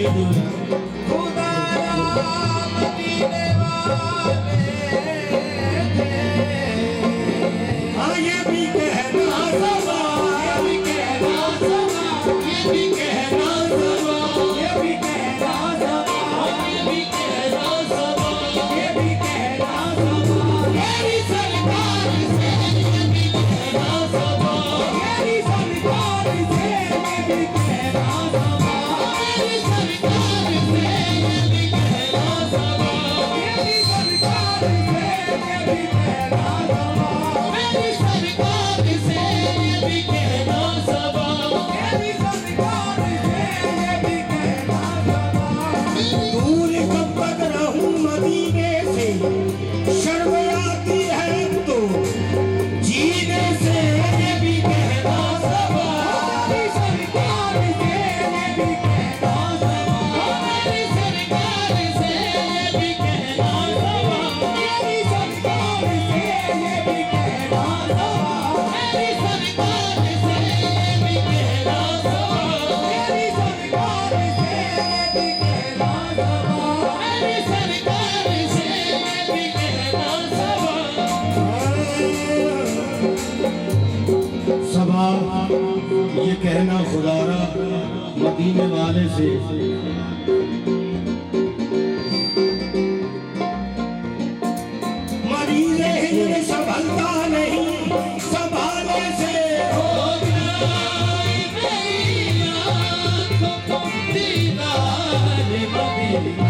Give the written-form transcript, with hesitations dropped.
खुदा मदीने वाले हाँ ये भी कहना सबा, ये भी कहना सबा, ये भी कहना सबा, ये भी कहना सबा, ये भी कहना सबा, ये भी कहना सबा, मेरी सरकार से ये भी कहना सबा, मेरी सरकार से ये भी कहना सबा, मेरी सरकार से ये भी कहना सबा, मेरी सरकार से ये भी कहना सबा, मेरी सरकार से ये भी कहना सबा, मेरी सरकार से ये भी कहना सबा। दूर कब तक रहूं मदीने से, शर्म आती है तो जीने से ये भी कहना सबा, मेरी सरकार से ये भी कहना सबा, मेरी सरकार से ये भी कहना सबा, मेरी सरकार से ये भी कहना सबा, मेरी सरकार से ये भी कहना सबा, मेरी सरकार से ये भी कहना सबा। मेरी सरकार से ये भी कहना सबा। ये कहना खुदारा मदीने वाले से, मरीज़े हिंद संभलता नहीं संभाले से, हो गई मेरी आँखों को दीदार मदीने